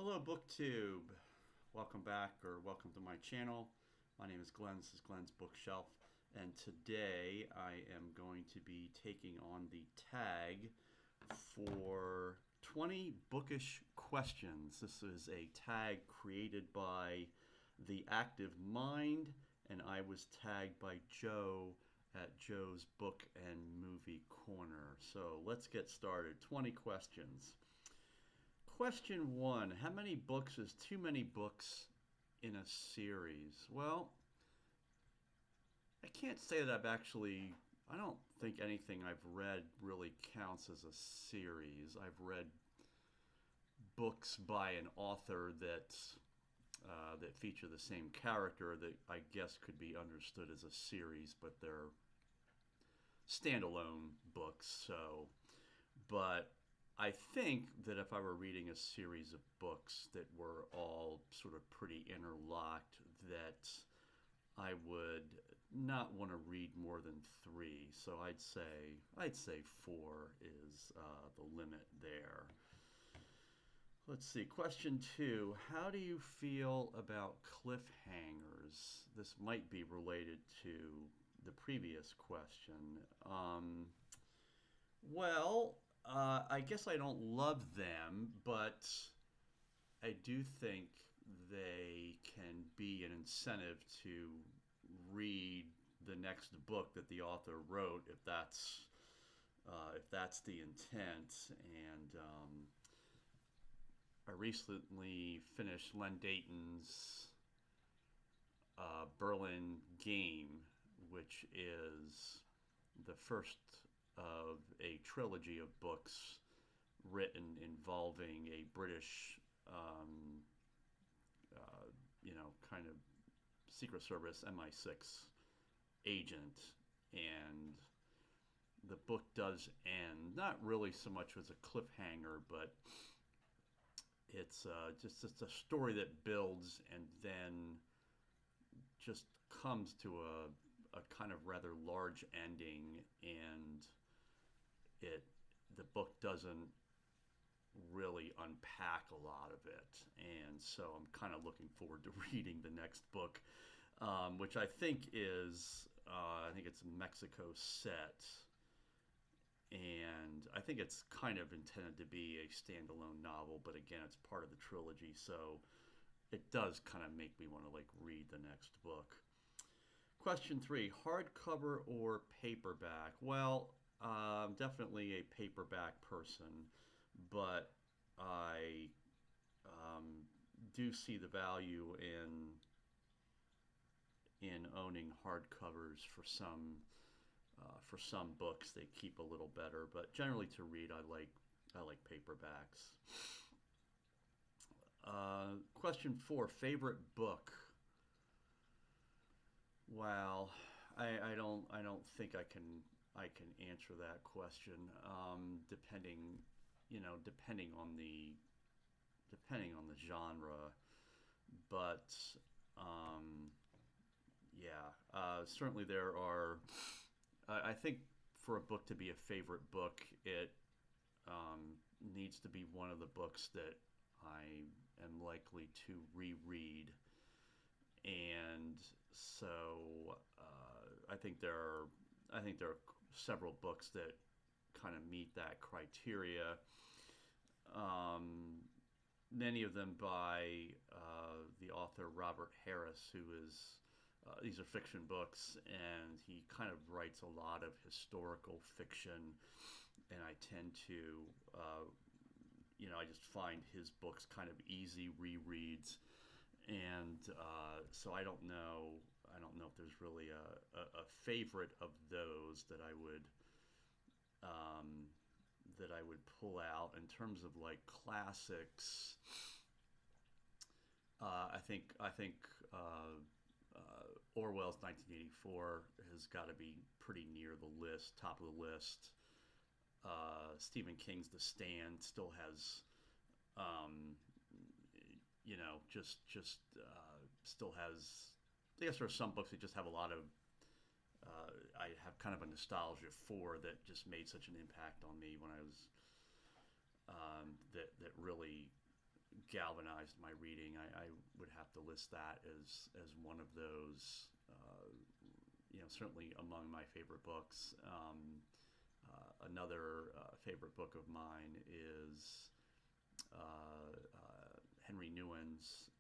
Hello, BookTube. Welcome back, or welcome to my channel. My name is Glenn. This is Glenn's Bookshelf, and today I am going to be taking on the tag for 20 Bookish Questions. This is a tag created by The Active Mind, and I was tagged by Joe at Joe's Book and Movie Corner. So let's get started. 20 questions. Question 1. How many books is too many books in a series? Well, I can't say that I don't think anything I've read really counts as a series. I've read books by an author that feature the same character that I guess could be understood as a series, but they're standalone books. But I think that if I were reading a series of books that were all sort of pretty interlocked, that I would not want to read more than 3. So I'd say 4 is the limit there. Let's see. Question 2. How do you feel about cliffhangers? This might be related to the previous question. I guess I don't love them, but I do think they can be an incentive to read the next book that the author wrote, if that's the intent. And I recently finished Len Deighton's Berlin Game, which is the first of a trilogy of books written involving a British, kind of Secret Service MI6 agent. And the book does end, not really so much as a cliffhanger, but it's just a story that builds and then just comes to a kind of rather large ending, and the book doesn't really unpack a lot of it. And so I'm kind of looking forward to reading the next book, which I think it's Mexico set, and I think it's kind of intended to be a standalone novel, but again, it's part of the trilogy, so it does kind of make me want to read the next book. Question 3, hardcover or paperback? Well, I'm definitely a paperback person, but I do see the value in owning hardcovers for some books. They keep a little better, but generally to read, I like paperbacks. Question 4, favorite book. Wow, I don't think I can answer that question. Depending on the genre, but certainly there are. I think for a book to be a favorite book, it needs to be one of the books that I am likely to reread. And so I think there are several books that kind of meet that criteria. Many of them by the author Robert Harris, who is these are fiction books, and he kind of writes a lot of historical fiction, and I tend to I just find his books kind of easy rereads. And so I don't know if there's really a favorite of those that I would pull out. In terms of classics, I think Orwell's 1984 has got to be pretty near the list, top of the list. Stephen King's The Stand still has still has. I guess there are some books that just have a lot of. I have kind of a nostalgia for that just made such an impact on me when I was. That really galvanized my reading. I would have to list that as one of those. Certainly among my favorite books. Another favorite book of mine is Henry Nguyen's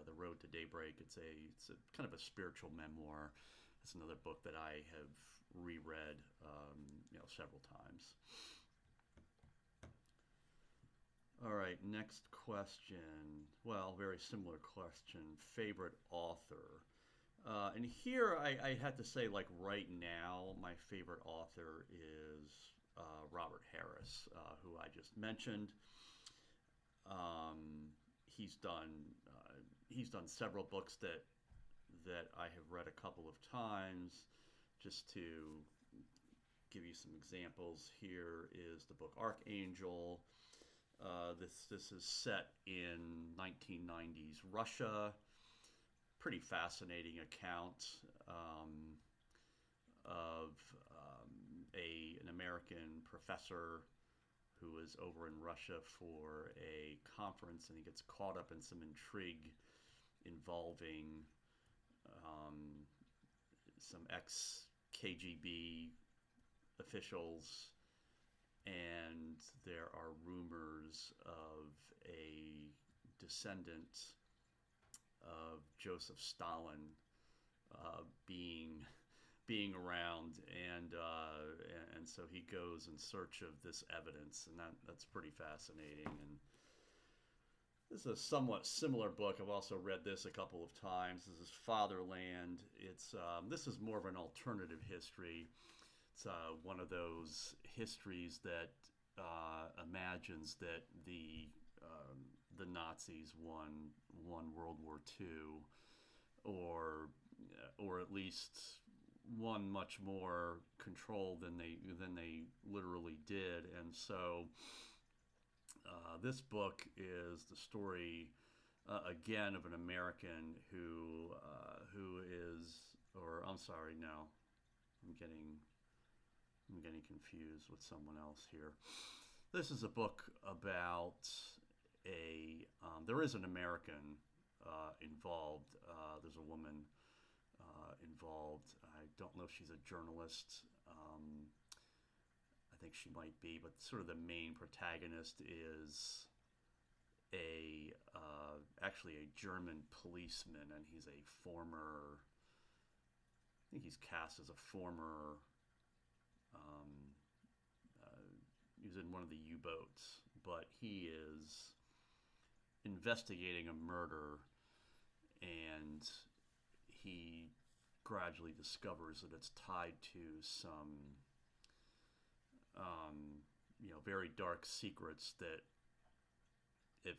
The Road to Daybreak. It's a kind of a spiritual memoir. It's another book that I have reread several times. All right, next question. Well, very similar question. Favorite author. And here I had to say, like right now, my favorite author is Robert Harris, who I just mentioned. He's done several books that I have read a couple of times. Just to give you some examples, here is the book Archangel. This is set in 1990s Russia. Pretty fascinating account of an American professor who is over in Russia for a conference, and he gets caught up in some intrigue involving some ex-KGB officials, and there are rumors of a descendant of Joseph Stalin being around, and so he goes in search of this evidence, and that's pretty fascinating. And this is a somewhat similar book. I've also read this a couple of times. This is Fatherland. This is more of an alternative history. It's one of those histories that imagines that the Nazis won World War II, or at least won much more control than they literally did. And so this book is the story again of an American who is, or I'm sorry, no, I'm getting confused with someone else here. This is a book about there is an American involved. There's a woman involved. I don't know if she's a journalist. I think she might be, but sort of the main protagonist is actually a German policeman, and he's a former. I think he's cast as a former. He was in one of the U-boats, but he is investigating a murder, and he gradually discovers that it's tied to some very dark secrets that if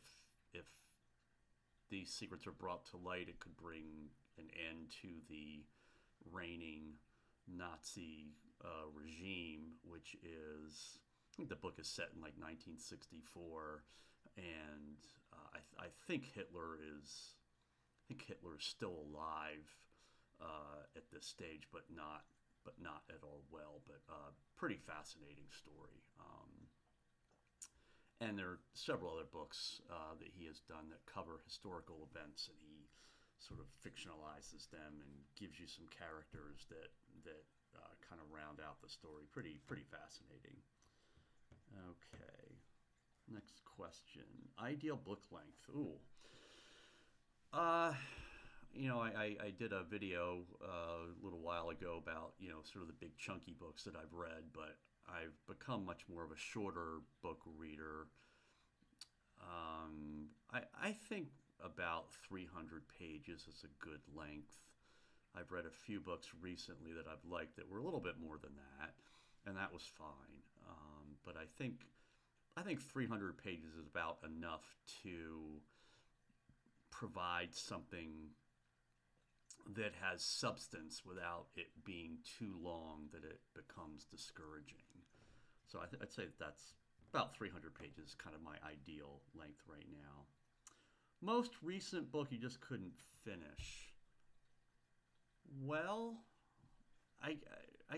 these secrets are brought to light, it could bring an end to the reigning Nazi regime, which is, I think the book is set in like 1964, and I think Hitler is still alive at this stage, but not at all well. But pretty fascinating story. And there are several other books that he has done that cover historical events, and he sort of fictionalizes them and gives you some characters that kind of round out the story. Pretty fascinating. Okay, next question. Ideal book length. Ooh. I did a video a little while ago about, sort of the big chunky books that I've read, but I've become much more of a shorter book reader. I think about 300 pages is a good length. I've read a few books recently that I've liked that were a little bit more than that, and that was fine. But I think 300 pages is about enough to provide something that has substance without it being too long that it becomes discouraging. So I'd say that's about 300 pages, kind of my ideal length right now. Most recent book you just couldn't finish. Well, I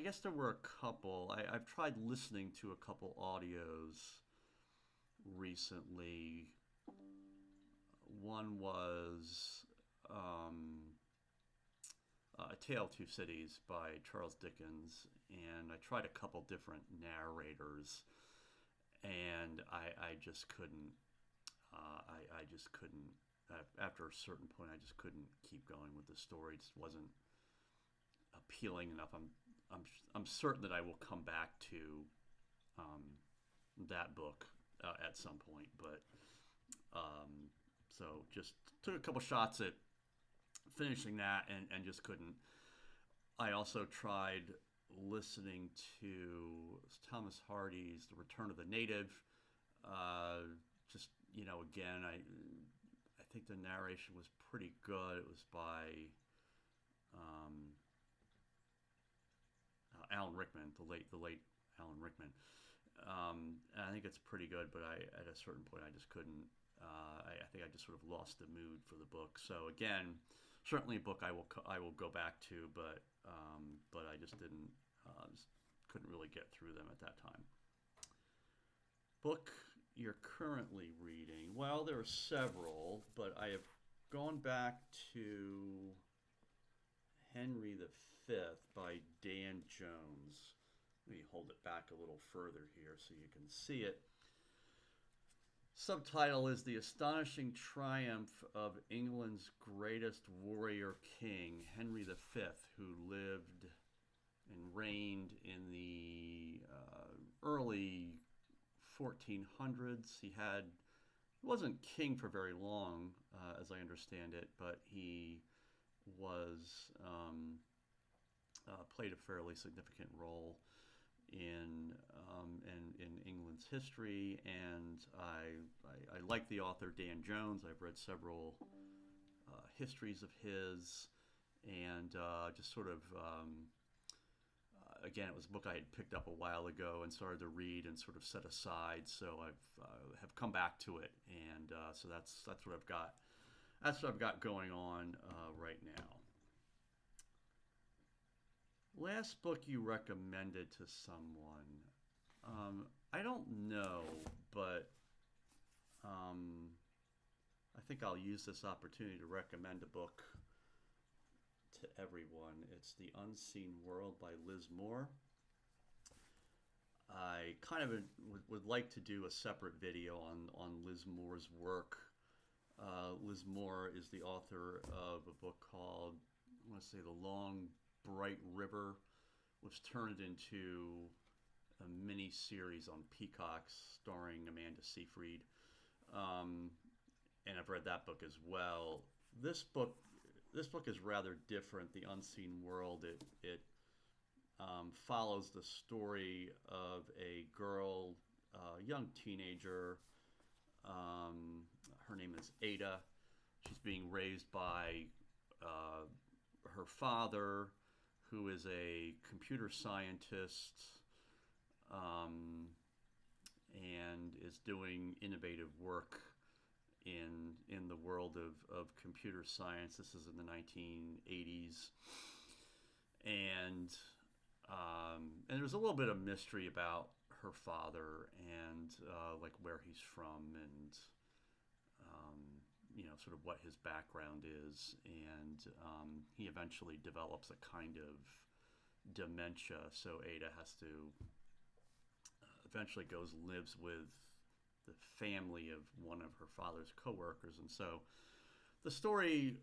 guess there were a couple. I've tried listening to a couple audios recently. One was A Tale of Two Cities by Charles Dickens, and I tried a couple different narrators, and I just couldn't. I just couldn't. After a certain point, I just couldn't keep going with the story. It just wasn't appealing enough. I'm certain that I will come back to that book at some point, but so just took a couple shots at finishing that and just couldn't. I also tried listening to Thomas Hardy's The Return of the Native. Just, again, I think the narration was pretty good. It was by Alan Rickman, the late Alan Rickman. And I think it's pretty good, but at a certain point I just couldn't. I think I just sort of lost the mood for the book. So again, certainly a book I will go back to, but I just didn't just couldn't really get through them at that time. Book you're currently reading? Well, there are several, but I have gone back to Henry V by Dan Jones. Let me hold it back a little further here so you can see it. Subtitle is The Astonishing Triumph of England's Greatest Warrior King, Henry V, who lived and reigned in the early 1400s. He wasn't king for very long, as I understand it, but he was played a fairly significant role in England's history, and I like the author Dan Jones. I've read several histories of his, and just sort of again, it was a book I had picked up a while ago and started to read and sort of set aside. So have come back to it, and so that's what I've got. That's what I've got going on right now. Last book you recommended to someone. I don't know, but I think I'll use this opportunity to recommend a book to everyone. It's The Unseen World by Liz Moore. I kind of would like to do a separate video on Liz Moore's work. Liz Moore is the author of a book called, I want to say, The Long Bright River, which turned into a mini series on Peacock starring Amanda Seyfried. And I've read that book as well. This book is rather different. The Unseen World. It follows the story of a girl, young teenager. Her name is Ada. She's being raised by her father, who is a computer scientist and is doing innovative work in the world of computer science. This is in the 1980s, and there's a little bit of mystery about her father and like where he's from and sort of what his background is, and he eventually develops a kind of dementia. So Ada has to eventually goes and lives with the family of one of her father's coworkers, and so the story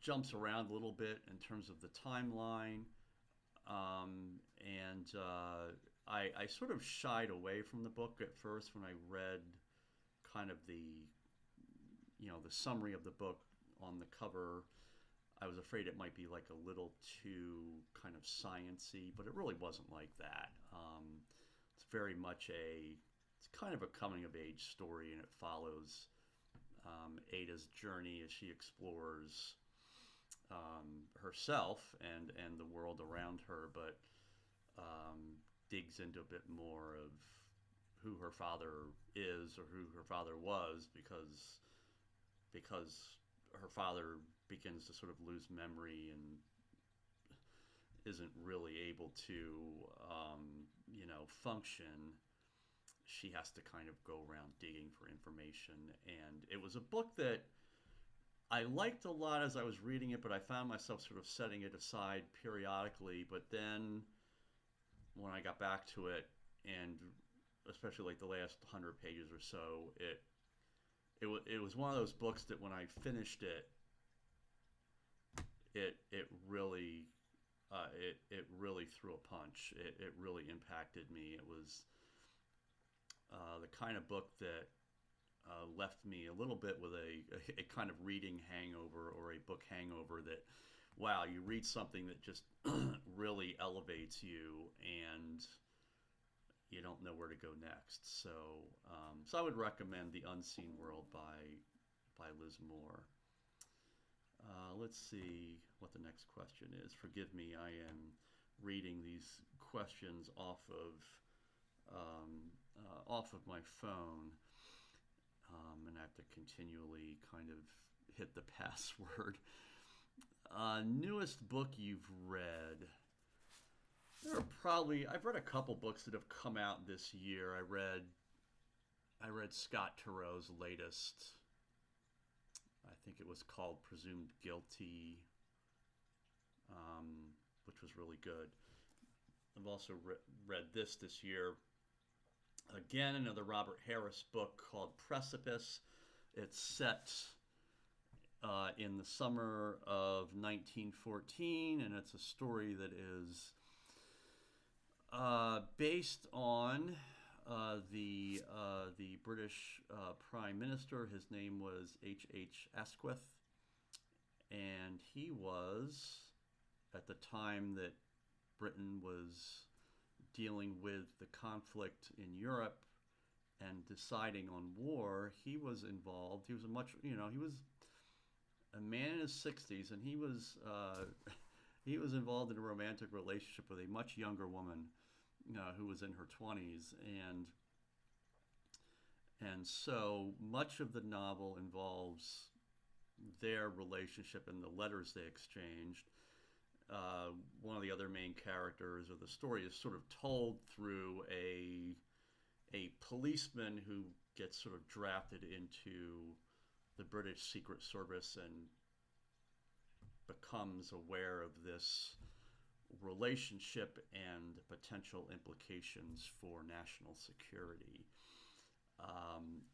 jumps around a little bit in terms of the timeline, and I sort of shied away from the book at first when I read kind of the summary of the book on the cover. I was afraid it might be like a little too kind of science-y, but it really wasn't like that. It's very much it's kind of a coming-of-age story, and it follows Ada's journey as she explores herself and the world around her, but digs into a bit more of who her father is or who her father was, because her father begins to sort of lose memory and isn't really able to function. she has to kind of go around digging for information. And it was a book that I liked a lot as I was reading it, but I found myself sort of setting it aside periodically. But then when I got back to it, and especially like the last 100 pages or so, it was one of those books that when I finished it, it really it really threw a punch. It really impacted me. It was the kind of book that left me a little bit with a kind of reading hangover, or a book hangover, that, wow, you read something that just really elevates you and you don't know where to go next. So I would recommend The Unseen World by Liz Moore. Let's see what the next question is. Forgive me, I am reading these questions off of my phone, and I have to continually kind of hit the password. Newest book you've read? I've read a couple books that have come out this year. I read Scott Turow's latest. I think it was called Presumed Guilty, which was really good. I've also read this year. Again, another Robert Harris book called Precipice. It's set in the summer of 1914, and it's a story that is based on the British Prime Minister. His name was H.H. Asquith, and he was, at the time that Britain was dealing with the conflict in Europe and deciding on war, he was involved. He was he was a man in his 60s, and he was involved in a romantic relationship with a much younger woman who was in her 20s, and so much of the novel involves their relationship and the letters they exchanged. One of the other main characters of the story is sort of told through a policeman who gets sort of drafted into the British Secret Service and becomes aware of this relationship and potential implications for national security.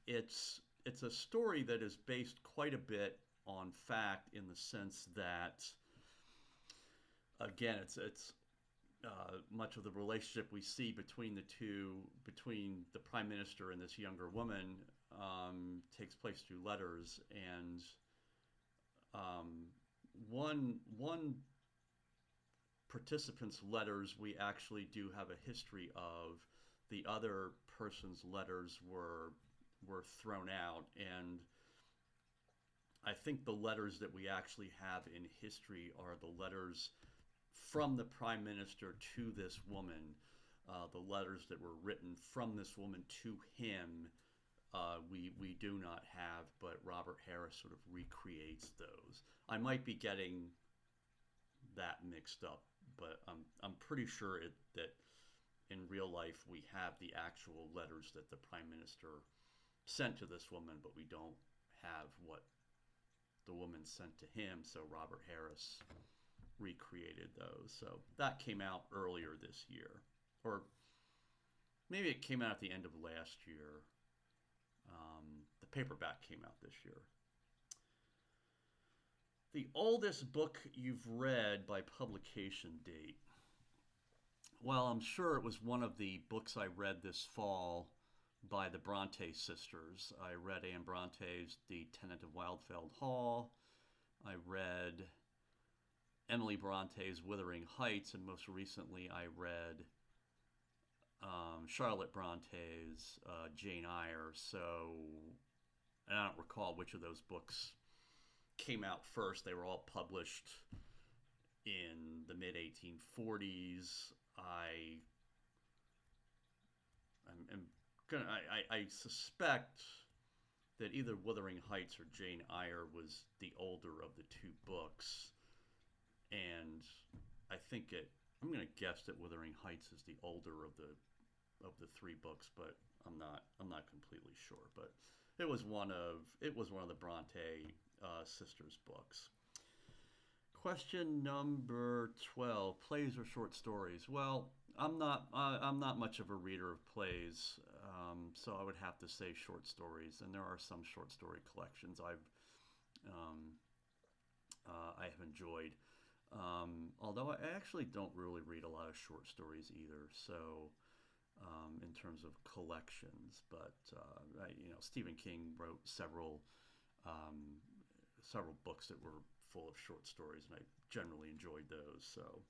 It's a story that is based quite a bit on fact, in the sense that, again, it's much of the relationship we see between the Prime Minister and this younger woman takes place through letters, and one participant's letters we actually do have a history of. The other person's letters were thrown out, and I think the letters that we actually have in history are the letters from the Prime Minister to this woman. The letters that were written from this woman to him, we do not have, but Robert Harris sort of recreates those. I might be getting that mixed up, but I'm pretty sure that in real life we have the actual letters that the Prime Minister sent to this woman, but we don't have what the woman sent to him, so Robert Harris recreated those. So that came out earlier this year, or maybe it came out at the end of last year. The paperback came out this year. The oldest book you've read by publication date? Well, I'm sure it was one of the books I read this fall by the Bronte sisters. I read Anne Bronte's The Tenant of Wildfell Hall. I read Emily Bronte's Wuthering Heights, and most recently I read Charlotte Bronte's Jane Eyre. So, and I don't recall which of those books came out first. They were all published in the mid-1840s. I suspect that either Wuthering Heights or Jane Eyre was the older of the two books, and I'm going to guess that Wuthering Heights is the older of the three books, but I'm not completely sure, but it was one of the Bronte sisters' books. Question number 12: plays or short stories? Well, I'm not much of a reader of plays, so I would have to say short stories. And there are some short story collections um, I have enjoyed. Although I actually don't really read a lot of short stories either. So in terms of collections, but Stephen King wrote um, several books that were full of short stories, and I generally enjoyed those. So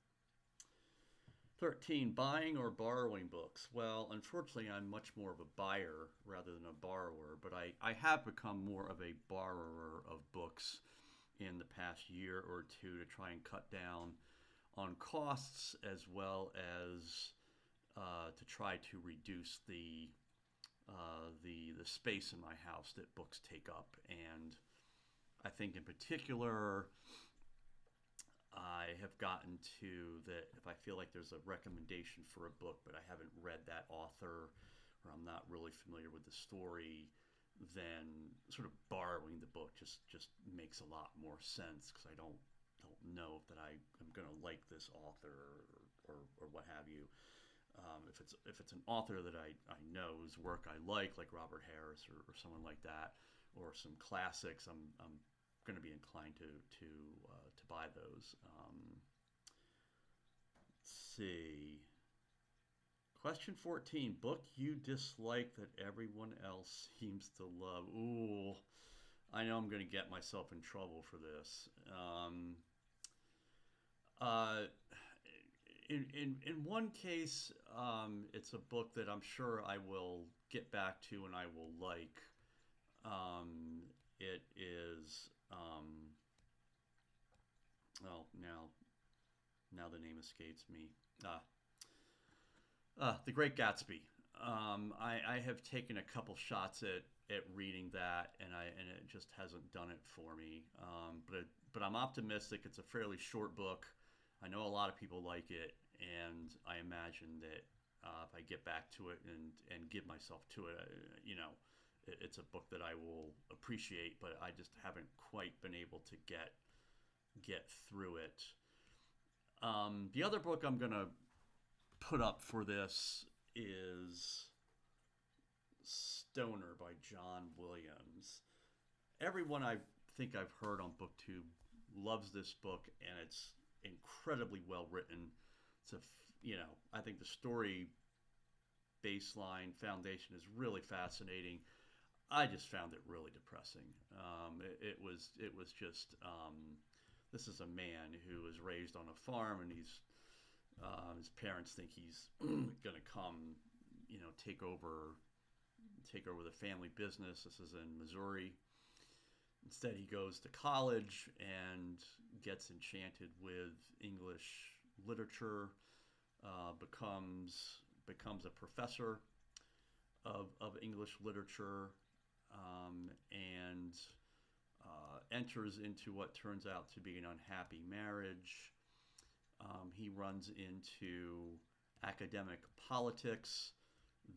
13, buying or borrowing books? Well, unfortunately, I'm much more of a buyer rather than a borrower, but I have become more of a borrower of books in the past year or two to try and cut down on costs, as well as to try to reduce the space in my house that books take up. And I think in particular, I have gotten to that if I feel like there's a recommendation for a book, but I haven't read that author, or I'm not really familiar with the story, then sort of borrowing the book just makes a lot more sense, because I don't know that I am going to like this author, or what have you. If it's an author that I know whose work I like Robert Harris, or someone like that, or some classics, I'm going to be inclined to buy those. Let's see. Question 14: book you dislike that everyone else seems to love. Ooh, I know I'm going to get myself in trouble for this. In one case, it's a book that I'm sure I will get back to and I will like. It is well, now the name escapes me. The Great Gatsby. I have taken a couple shots at reading that, and it just hasn't done it for me. But I'm optimistic. It's a fairly short book. I know a lot of people like it, and I imagine that if I get back to it and give myself to it, it's a book that I will appreciate. But I just haven't quite been able to get through it. The other book I'm gonna put up for this is Stoner by John Williams. Everyone I think I've heard on BookTube loves this book, and it's incredibly well written. I think the story baseline foundation is really fascinating. I just found it really depressing. It was just this is a man who was raised on a farm, and his parents think he's going to come, take over the family business. This is in Missouri. Instead, he goes to college and gets enchanted with English literature, becomes a professor of English literature, and enters into what turns out to be an unhappy marriage. He runs into academic politics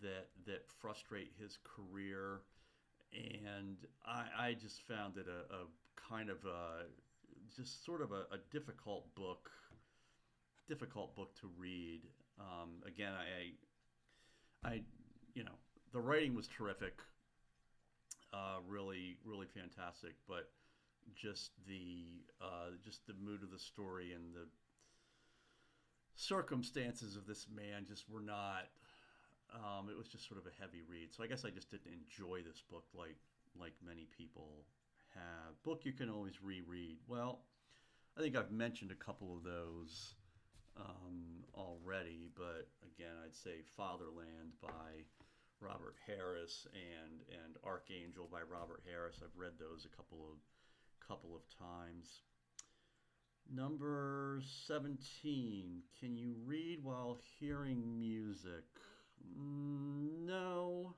that frustrate his career, and I just found it a kind of just sort of a difficult book to read. Again, I the writing was terrific, really fantastic, but just the mood of the story and the circumstances of this man just were not. It was just sort of a heavy read. So I guess I just didn't enjoy this book like many people have. Book you can always reread. Well, I think I've mentioned a couple of those already, but again, I'd say Fatherland by Robert Harris and Archangel by Robert Harris. I've read those a couple of times. Number 17, can you read while hearing music? No,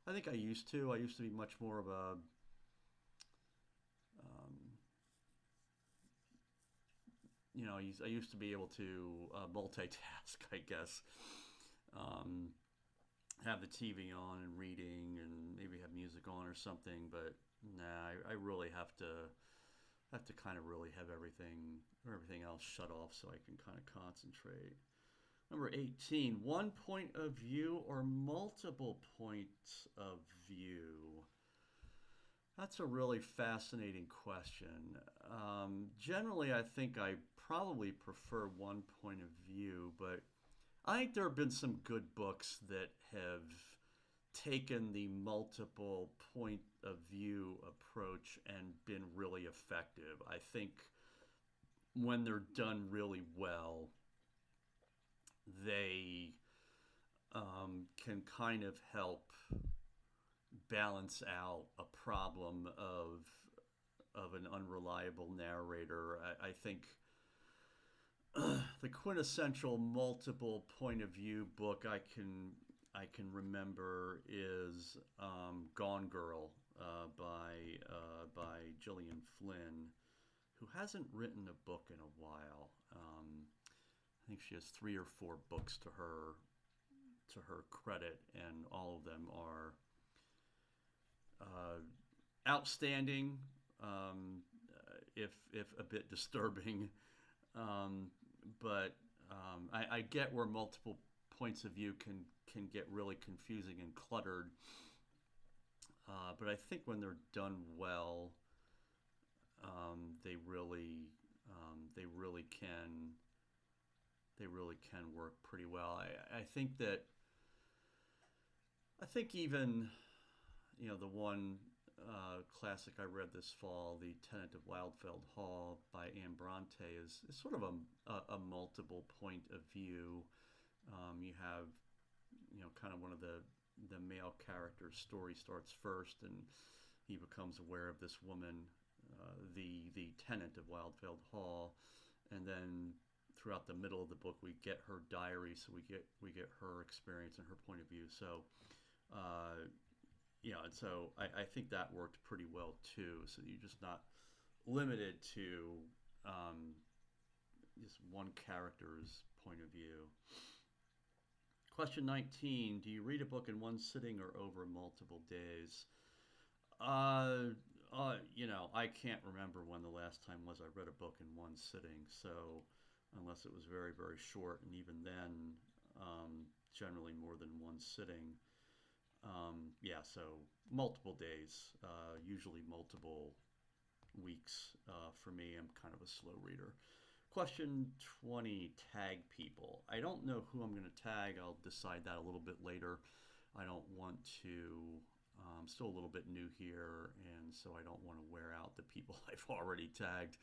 I think I used to. I used to be much more of a I used to be able to multitask, I guess. have the TV on and reading and maybe have music on or something, but nah, I really have to kind of really have everything else shut off so I can kind of concentrate. Number 18, one point of view or multiple points of view? That's a really fascinating question. Generally, I think I probably prefer one point of view, but I think there have been some good books that have taken the multiple point of view approach and been really effective. I think when they're done really well, they can kind of help balance out a problem of an unreliable narrator. I think the quintessential multiple point of view book I can remember is Gone Girl by Gillian Flynn, who hasn't written a book in a while. I think she has 3 or 4 books to her credit, and all of them are outstanding, if a bit disturbing. But I get where multiple points of view can get really confusing and cluttered. But I think when they're done well, they really can work pretty well. I think even the one classic I read this fall, The Tenant of Wildfeld Hall by Anne Bronte, is sort of a multiple point of view. You have kind of one of the male character's story starts first, and he becomes aware of this woman, the tenant of Wildfeld Hall, and then throughout the middle of the book we get her diary, so we get her experience and her point of view. So and so I think that worked pretty well too. So you're just not limited to just one character's point of view. Question 19, do you read a book in one sitting or over multiple days? I can't remember when the last time was I read a book in one sitting. So unless it was very, very short, and even then, generally more than one sitting. So multiple days, usually multiple weeks. For me, I'm kind of a slow reader. Question 20, tag people. I don't know who I'm going to tag. I'll decide that a little bit later. I don't want to, I'm still a little bit new here, and so I don't want to wear out the people I've already tagged.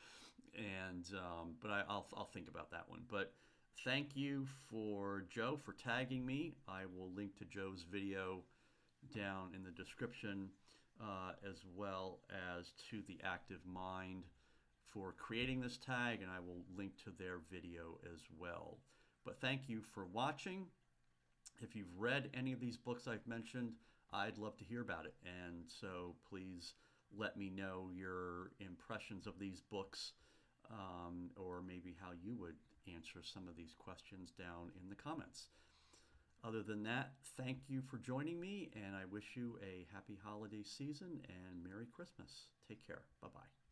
But I'll think about that one. But thank you for Joe for tagging me. I will link to Joe's video down in the description, as well as to the Active Mind for creating this tag, and I will link to their video as well. But thank you for watching. If you've read any of these books I've mentioned, I'd love to hear about it, and so please let me know your impressions of these books, or maybe how you would answer some of these questions down in the comments. Other than that, thank you for joining me, and I wish you a happy holiday season and Merry Christmas. Take care. Bye-bye.